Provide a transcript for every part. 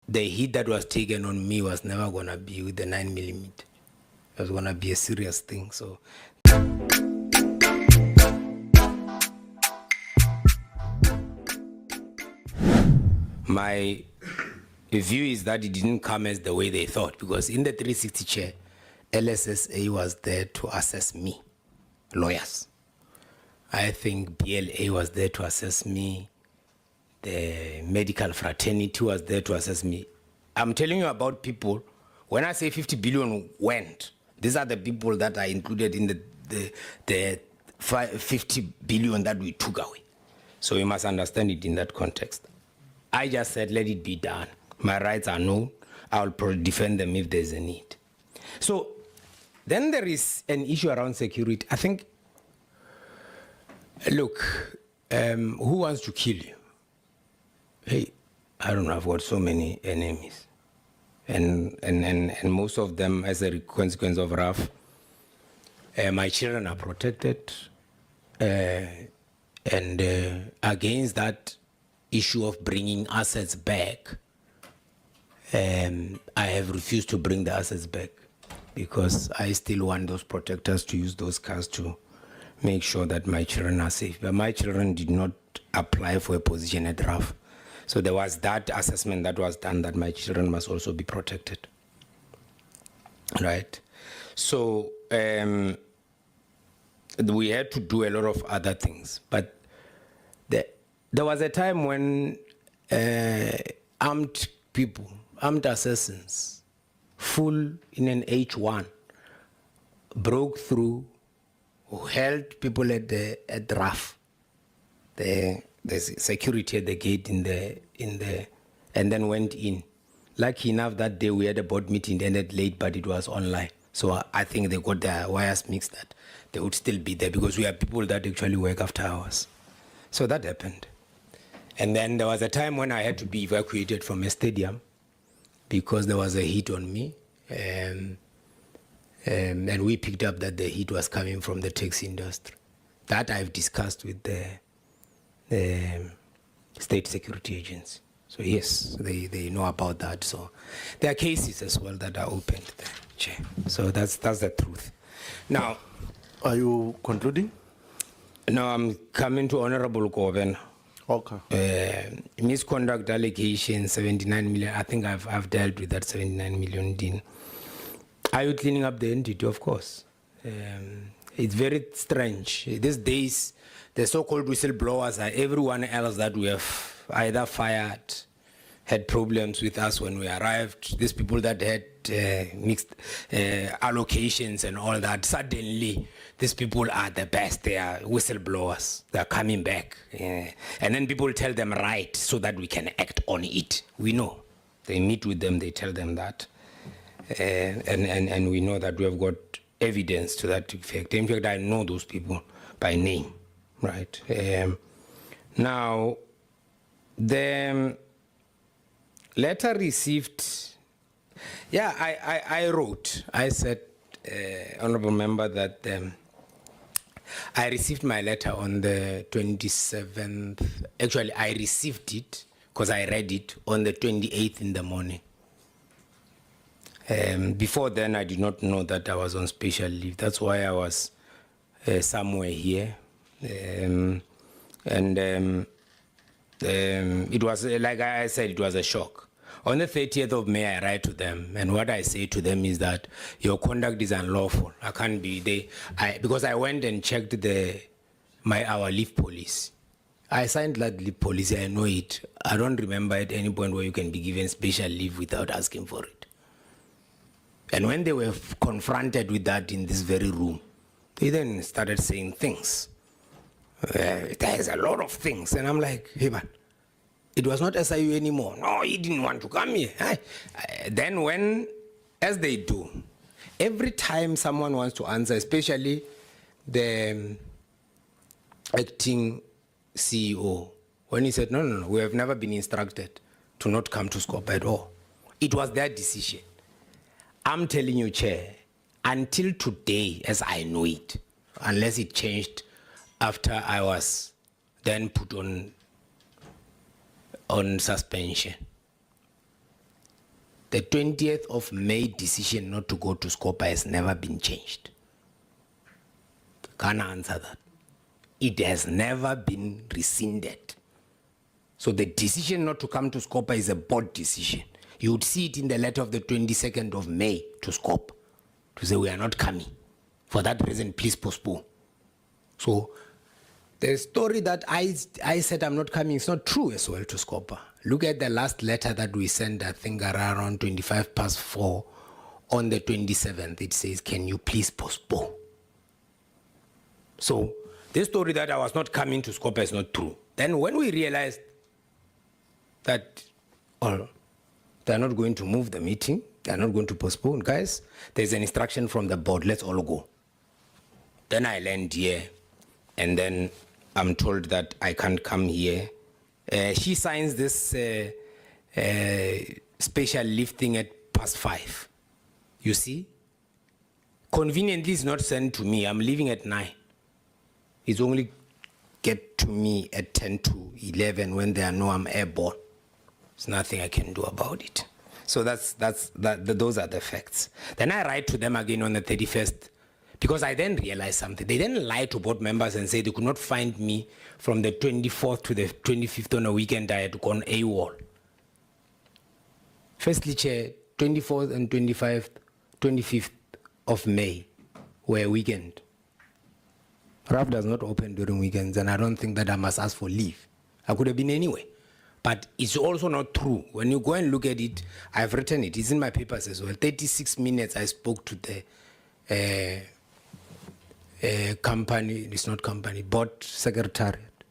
the hit that was taken on me was never going to be with the 9mm. It was going to be a serious thing. So my view is that it didn't come as the way they thought, because in the 360 chair, LSSA was there to assess me, lawyers. I think BLA was there to assess me. The medical fraternity was there to assess me. I'm telling you about people. When I say 50 billion went, these are the people that are included in the 50 billion that we took away. So we must understand it in that context. I just said, let it be done. My rights are known. I'll defend them if there's a need. So then there is an issue around security. I think, look, who wants to kill you? Hey, I don't know, I've got so many enemies. And most of them as a consequence of RAF. My children are protected. And against that issue of bringing assets back, I have refused to bring the assets back, because I still want those protectors to use those cars to make sure that my children are safe. But my children did not apply for a position at RAF. So there was that assessment that was done, that my children must also be protected. Right? So we had to do a lot of other things. But there was a time when armed people, armed assassins, full in an H1, broke through, held people at RAF, the security at the gate and then went in. Lucky enough, that day we had a board meeting, ended late, but it was online. So I think they got their wires mixed, that they would still be there, because we are people that actually work after hours. So that happened. And then there was a time when I had to be evacuated from a stadium because there was a hit on me. And we picked up that the heat was coming from the taxi industry. That I've discussed with the state security agency. So yes, they know about that. So there are cases as well that are opened there, Chair. So that's the truth. Now, are you concluding? No, I'm coming to Honorable Governor. Okay. Misconduct allegation, 79 million. I think I've dealt with that 79 million, Dean. Are you cleaning up the entity? Of course. It's very strange. These days, the so-called whistleblowers are everyone else that we have either fired, had problems with us when we arrived. These people that had mixed allocations and all that, suddenly these people are the best. They are whistleblowers. They are coming back. And then people tell them right so that we can act on it. We know. They meet with them, they tell them that. And we know that we have got evidence to that effect. In fact, I know those people by name, right? Now, the letter received, I wrote, I said, Honorable Member, that I received my letter on the 27th. Actually, I received it because I read it on the 28th in the morning. Before then, I did not know that I was on special leave. That's why I was somewhere here. It was, like I said, it was a shock. On the 30th of May, I write to them, and what I say to them is that your conduct is unlawful. I can't be there. Because I went and checked our leave policy. I signed that leave policy, I know it. I don't remember at any point where you can be given special leave without asking for it. And when they were confronted with that in this very room, they then started saying things. There's a lot of things. And I'm like, hey man, it was not SIU anymore. No, he didn't want to come here. Then when, as they do, every time someone wants to answer, especially the acting CEO, when he said, no, we have never been instructed to not come to Scope at all. It was their decision. I'm telling you, Chair, until today, as I know it, unless it changed after I was then put on suspension, The 20th of May decision not to go to Scopa has never been changed. Can't answer that. It has never been rescinded. So the decision not to come to Scopa is a board decision. You would see it in the letter of the 22nd of May to Scopa to say we are not coming. For that reason, please postpone. So the story that I said I'm not coming is not true as well to Scopa. Look at the last letter that we sent, I think around 4:25 on the 27th. It says, can you please postpone? So this story that I was not coming to Scopa is not true. Then when we realized that they're not going to move the meeting, they're not going to postpone, guys, there's an instruction from the board, let's all go. Then I land here, and then I'm told that I can't come here. She signs this special leave thing at 5:30. You see? Conveniently, it's not sent to me. I'm leaving at 9. It's only get to me at 10 to 11 when they know I'm airborne. There's nothing I can do about it. So those are the facts. Then I write to them again on the 31st, because I then realized something. They didn't lie to board members and say they could not find me from the 24th to the 25th on a weekend. I had gone AWOL. Firstly, Chair, 24th and 25th of May were a weekend. RAF does not open during weekends, and I don't think that I must ask for leave. I could have been anywhere. But it's also not true. When you go and look at it, I've written it. It's in my papers as well. 36 minutes I spoke to the company, it's not company, board secretariat.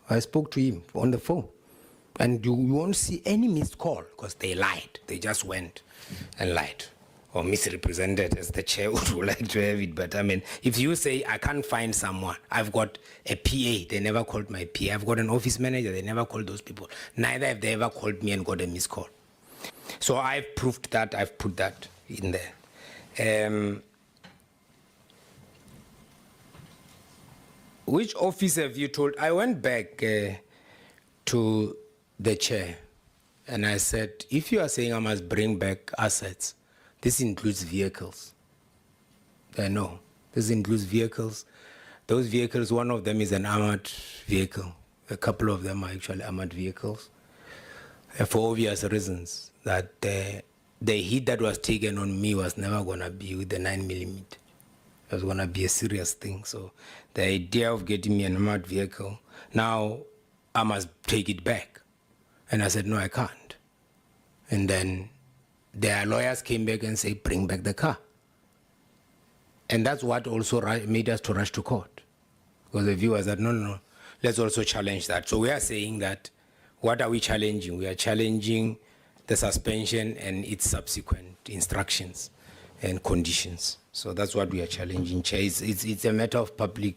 I spoke to him on the phone. And you won't see any missed call because they lied. They just went and lied. Or misrepresented, as the chair would like to have it. But I mean, if you say, I can't find someone, I've got a PA, they never called my PA. I've got an office manager, they never called those people. Neither have they ever called me and got a missed call. So I've proved that, I've put that in there. Which office have you told? I went back to the chair and I said, if you are saying I must bring back assets, this includes vehicles. No, this includes vehicles. Those vehicles, one of them is an armored vehicle. A couple of them are actually armored vehicles. For obvious reasons, that the hit that was taken on me was never going to be with the 9mm. It was going to be a serious thing. So the idea of getting me an armored vehicle, now I must take it back. And I said, no, I can't. And then their lawyers came back and said, bring back the car. And that's what also made us to rush to court. Because the viewer said, no, let's also challenge that. So we are saying that, what are we challenging? We are challenging the suspension and its subsequent instructions and conditions. So that's what we are challenging, Chair. It's a matter of public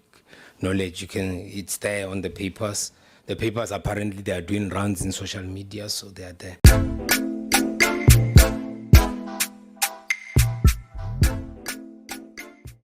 knowledge. It's there on the papers. The papers, apparently, they are doing rounds in social media, so they are there.